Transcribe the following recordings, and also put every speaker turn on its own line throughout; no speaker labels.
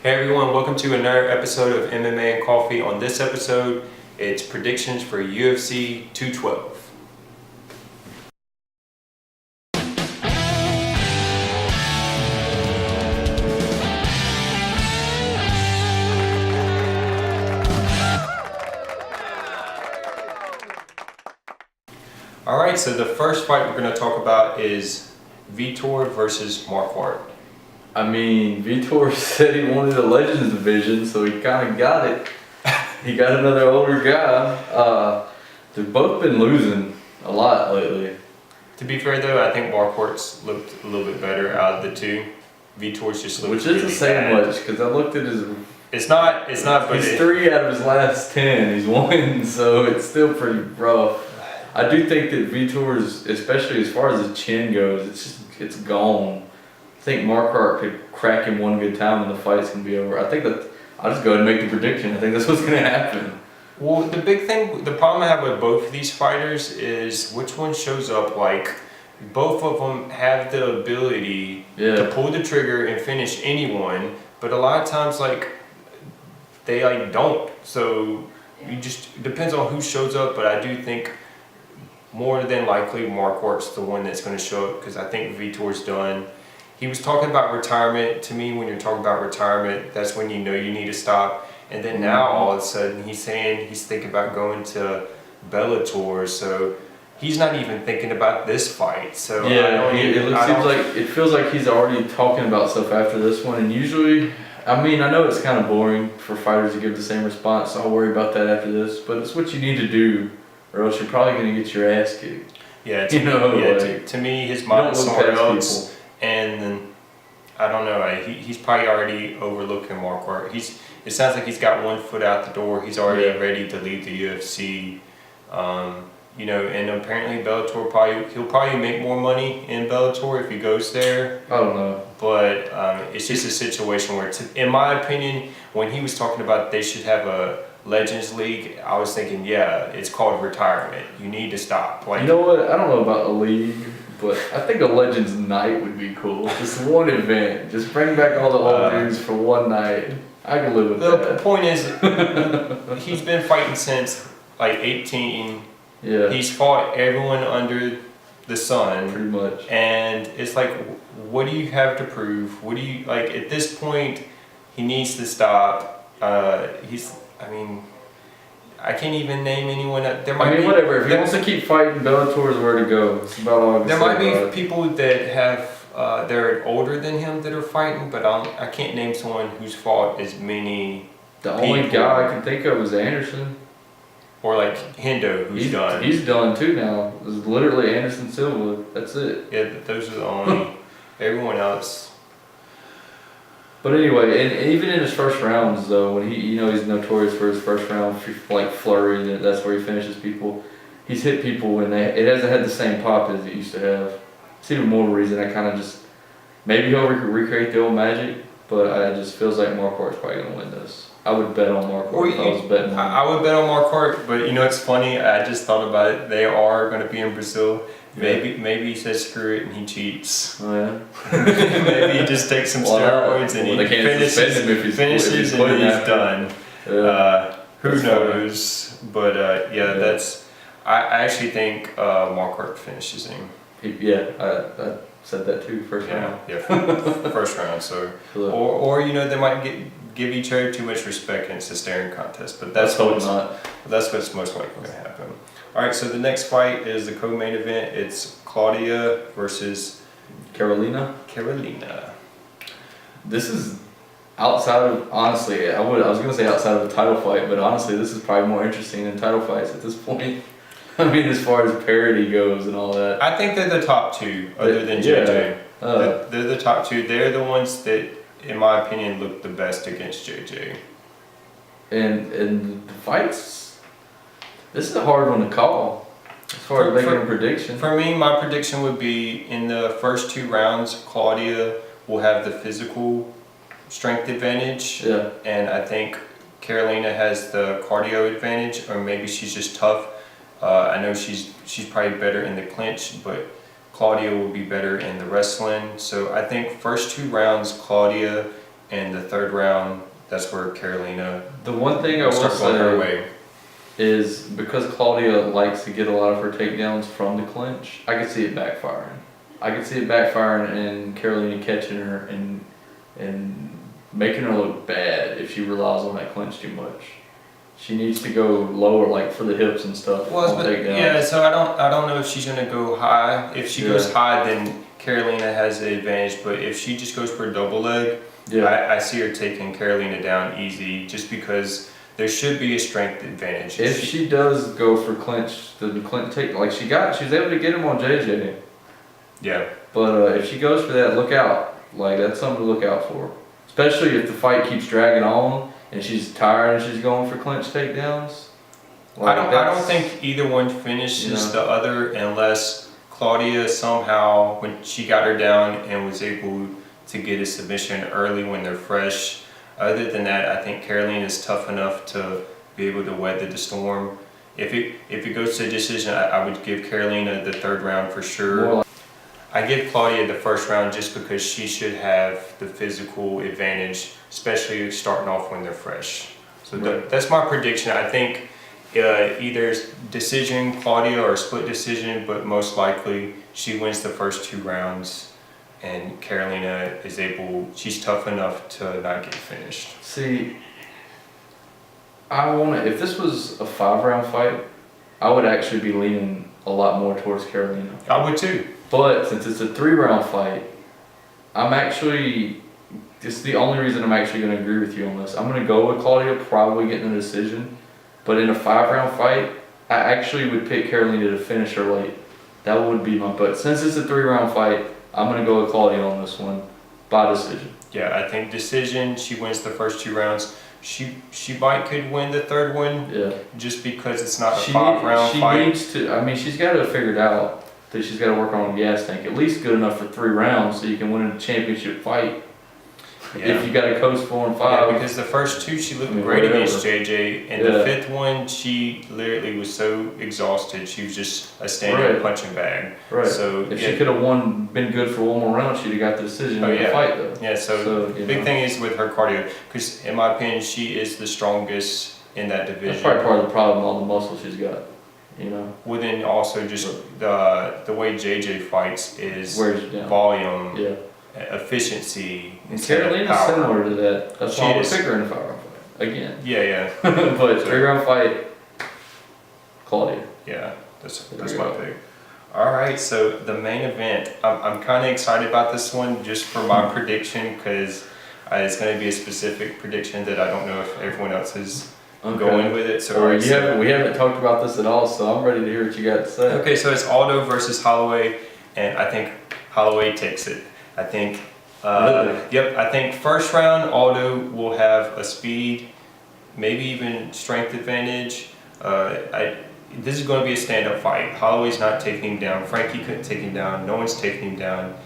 Hey everyone, welcome to another episode of MMA and Coffee. On this episode, it's predictions for UFC 212. Alright, so the first fight we're going to talk about is Vitor versus Marquardt.
I mean, Vitor said he wanted a Legends division, so he kind of got it. He got another older guy. They've both been losing a lot lately.
To be fair though, I think Marquardt's looked a little bit better out of the two. Vitor's just looked
Which
really
isn't saying
bad.
much, because I looked at his...
It's not, but
he's 3 out of his last 10 he's won, so it's still pretty rough. I do think that Vitor's, especially as far as his chin goes, it's gone. I think Marquardt could crack him one good time and the fight's gonna be over. I think that I'll just go ahead and make the prediction. I think that's what's gonna happen.
Well, the problem I have with both of these fighters is which one shows up. Like, both of them have the ability to pull the trigger and finish anyone, but a lot of times, like, they don't. So you just depends on who shows up. But I do think more than likely Marquardt's the one that's going to show up because I think Vitor's done. He was talking about retirement. To me, when you're talking about retirement, that's when you know you need to stop. And then now all of a sudden he's saying he's thinking about going to Bellator. So he's not even thinking about this fight. So
yeah, it feels like he's already talking about stuff after this one. And usually, I mean, I know it's kind of boring for fighters to give the same response. So I'll worry about that after this. But it's what you need to do, or else you're probably going to get your ass kicked.
Yeah, to me, his mind's somewhere else. And then, I don't know, he's probably already overlooking Marquardt. It sounds like he's got one foot out the door. He's already ready to leave the UFC. And apparently Bellator, he'll probably make more money in Bellator if he goes there.
I don't know.
But it's just a situation where, in my opinion, when he was talking about they should have a Legends League, I was thinking, yeah, it's called retirement. You need to stop. Like,
you know what? I don't know about a league, but I think a Legends night would be cool. Just one event. Just bring back all the old dudes for one night. I can live with that.
The point is, he's been fighting since like 18.
Yeah.
He's fought everyone under the sun.
Pretty much.
And it's like, what do you have to prove? What do you, like, at this point, he needs to stop. I can't even name anyone.
Whatever. If he wants to keep fighting, Bellator is where to go. It's about all I can say.
There might be people that have they're older than him that are fighting, but I can't name someone who's fought as many.
The only guy I can think of is Anderson.
Or like Hendo, who's done.
He's done too now. It's literally Anderson Silva. That's it.
Yeah, those are the only. Everyone else.
But anyway, and even in his first rounds though, when he's notorious for his first round, like flurry, that's where he finishes people. He's hit people and it hasn't had the same pop as it used to have. It's even more reason I kind of just, maybe he'll recreate the old magic, but I just feels like Marquardt's probably going to win this. I would bet on Marquardt if I was betting on him.
I would bet on Marquardt, but it's funny, I just thought about it. They are going to be in Brazil. Maybe he says screw it and he cheats.
Oh yeah?
Maybe he just takes some steroids and he finishes and he's done.
Yeah.
Who knows? But I actually think Marquardt finishes him.
I said that too, first round.
Yeah, first round. So, or they might give each other too much respect and it's a staring contest. But that's what's most likely going to happen. All right, so the next fight is the co-main event. It's Claudia versus
Carolina. This is outside of, honestly, I was going to say outside of the title fight, but honestly, this is probably more interesting than title fights at this point. I mean, as far as parity goes and all that.
I think they're the top two, other than JJ. They're the top two. They're the ones that, in my opinion, look the best against JJ.
And the fights, this is a hard one to call. As far as making a prediction.
For me, my prediction would be in the first 2 rounds, Claudia will have the physical strength advantage.
Yeah.
And I think Carolina has the cardio advantage, or maybe she's just tough. I know she's probably better in the clinch, but Claudia will be better in the wrestling. So I think first 2 rounds, Claudia and the third round, that's where Carolina.
The one thing I will
start going her way.
say is because Claudia likes to get a lot of her takedowns from the clinch, I could see it backfiring. I could see it backfiring and Carolina catching her and making her look bad if she relies on that clinch too much. She needs to go lower, like for the hips and stuff.
Yeah, so I don't know if she's gonna go high. If she goes high, then Carolina has the advantage. But if she just goes for a double leg, I see her taking Carolina down easy, just because there should be a strength advantage.
If she does go for clinch, the clinch take like she was able to get him on JJ.
Yeah.
But if she goes for that, look out. Like that's something to look out for. Especially if the fight keeps dragging on and she's tired and she's going for clinch takedowns. Like
I don't think either one finishes the other unless Claudia somehow, when she got her down and was able to get a submission early when they're fresh. Other than that, I think Carolina is tough enough to be able to weather the storm. If it goes to a decision, I would give Carolina the third round for sure. I give Claudia the first round just because she should have the physical advantage, especially starting off when they're fresh. So that's my prediction. I think either decision Claudia or split decision, but most likely she wins the first 2 rounds and Carolina she's tough enough to not get finished.
See, if this was a 5-round fight, I would actually be leaning a lot more towards Carolina.
I would too.
But since it's a 3-round fight, this is the only reason I'm actually going to agree with you on this. I'm going to go with Claudia probably getting a decision. But in a 5-round fight, I actually would pick Carolina to finish her late. That would be my bet. Since it's a 3-round fight, I'm going to go with Claudia on this one by decision.
Yeah, I think decision. She wins the first 2 rounds. She could win the third one. Yeah. Just because it's not a 5-round fight.
She needs to. She's got to figure it out that she's got to work on a gas tank at least good enough for 3 rounds so you can win a championship fight. Yeah. If you got to coast 4 and 5.
Yeah, because the first 2 she looked great against JJ, and the 5th one she literally was so exhausted she was just a standing punching bag.
Right.
So
if she could have been good for 1 more round, she'd have got the decision in the fight though.
Yeah. So the big thing is with her cardio, because in my opinion she is the strongest in that division.
That's probably part of the problem, all the muscle she's got.
Well, then also just the way JJ fights is volume, efficiency,
and Carolina's similar to that. That's why I would pick her in a 5-round fight again.
Yeah.
But 3-round fight, Claudia.
Yeah, that's my pick. All right, so the main event. I'm kind of excited about this one just for my prediction because it's going to be a specific prediction that I don't know if everyone else is. Going with it. So
we haven't talked about this at all, so I'm ready to hear what you got to say.
Okay, so it's Aldo versus Holloway, and I think Holloway takes it. I think. Yep. I think first round Aldo will have a speed, maybe even strength advantage. This is going to be a stand-up fight. Holloway's not taking him down. Frankie couldn't take him down. No one's taking him down.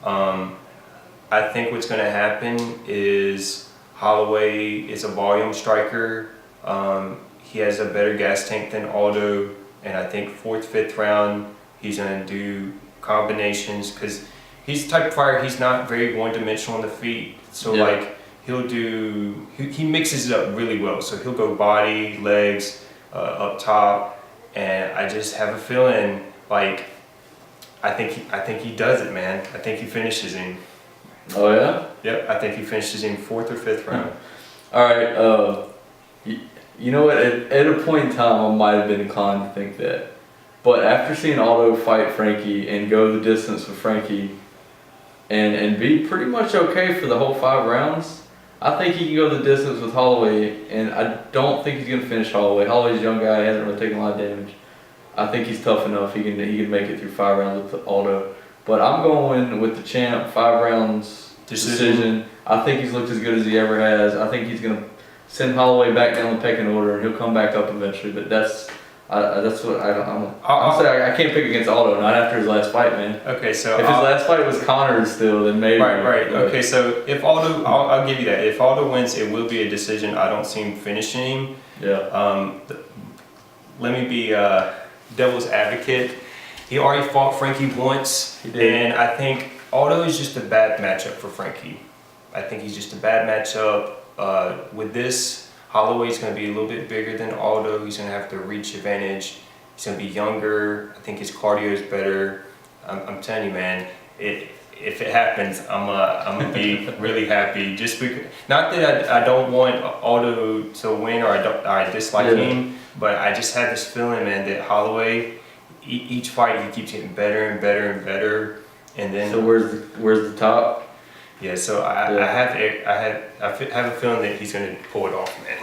I think what's going to happen is Holloway is a volume striker. He has a better gas tank than Aldo, and I think 4th, 5th round he's gonna do combinations because he's the type of fighter. He's not very one-dimensional on the feet, so he mixes it up really well. So he'll go body, legs, up top, and I just have a feeling like I think he does it, man. I think he finishes him.
Oh yeah.
Yep, I think he finishes him 4th or 5th round.
All right. You know what? At a point in time, I might have been inclined to think that. But after seeing Aldo fight Frankie and go the distance with Frankie and be pretty much okay for the whole 5 rounds, I think he can go the distance with Holloway, and I don't think he's going to finish Holloway. Holloway's a young guy, he hasn't really taken a lot of damage. I think he's tough enough. He can make it through 5 rounds with Aldo. But I'm going with the champ, 5 rounds decision. I think he's looked as good as he ever has. I think he's going to send Holloway back down the pecking order, and he'll come back up eventually. But that's what I can't pick against Aldo, not after his last fight, man.
Okay, so
if his last fight was Connor's still, then maybe.
Right. Okay, so if Aldo, I'll give you that. If Aldo wins, it will be a decision. I don't see him finishing him.
Yeah.
Let me be devil's advocate. He already fought Frankie once, and I think Aldo is just a bad matchup for Frankie. I think he's just a bad matchup. With this, Holloway's going to be a little bit bigger than Aldo. He's going to have the reach advantage. He's going to be younger. I think his cardio is better. I'm telling you, man, if it happens, I'm gonna be really happy. Just because, not that I don't want Aldo to win or I dislike him, but I just have this feeling, man, that Holloway, each fight he keeps getting better and better and better. And then
so where's the top?
Yeah, so I have a feeling that he's gonna pull it off, man.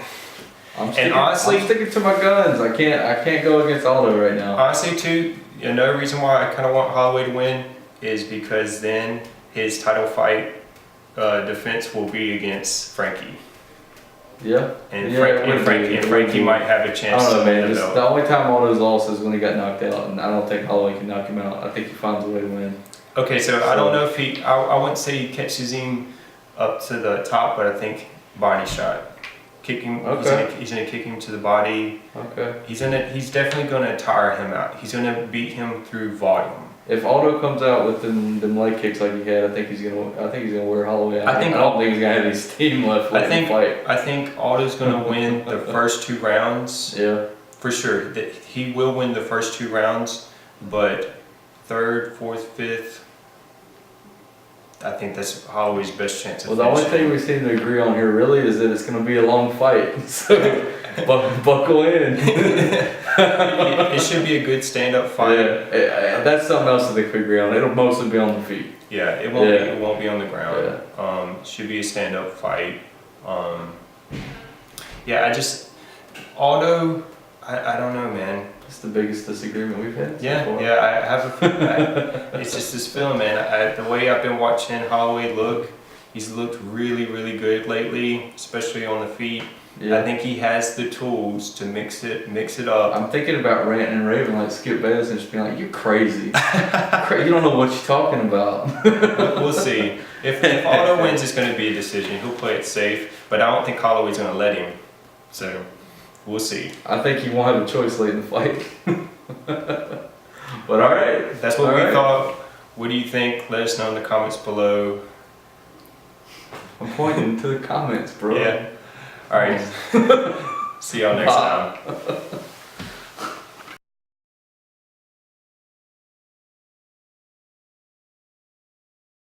I'm sticking to my guns. I can't go against Aldo right now.
Honestly, too, another reason why I kind of want Holloway to win is because then his title fight defense will be against Frankie.
Yeah.
And Frankie might have a chance.
I don't know,
to
man. Just the only time Aldo's lost is when he got knocked out, and I don't think Holloway can knock him out. I think he finds a way to win.
Okay, so I don't know if I wouldn't say he catches him up to the top, but I think body shot. Kick him.
Okay.
He's gonna kick him to the body.
Okay.
He's definitely gonna tire him out. He's gonna beat him through volume.
If Aldo comes out with them leg kicks like he had, I think he's gonna wear Holloway out. I don't think he's gonna have any steam left in the fight.
I think Aldo's gonna win the first 2 rounds.
Yeah.
For sure. That he will win the first 2 rounds, but 3rd, 4th, 5th, I think that's Holloway's best chance.
Well, the only thing we seem to agree on here really is that it's going to be a long fight. So buckle in.
It should be a good stand-up fight.
Yeah, that's something else I think we agree on. It'll mostly be on the feet.
Yeah, it won't be on the ground. Yeah. Should be a stand-up fight. Aldo, I don't know, man.
It's the biggest disagreement we've had.
I have a feeling. It's just this feeling, man. The way I've been watching Holloway look, he's looked really, really good lately, especially on the feet. Yeah. I think he has the tools to mix it up.
I'm thinking about ranting and raving like Skip Bayless and just being like, "You're crazy. You don't know what you're talking about."
We'll see. If Aldo wins, it's going to be a decision. He'll play it safe, but I don't think Holloway's going to let him. So. We'll see.
I think he won't have a choice late in the fight. But alright.
That's what we thought. What do you think? Let us know in the comments below.
I'm pointing to the comments, bro.
Yeah. Alright. See y'all next time.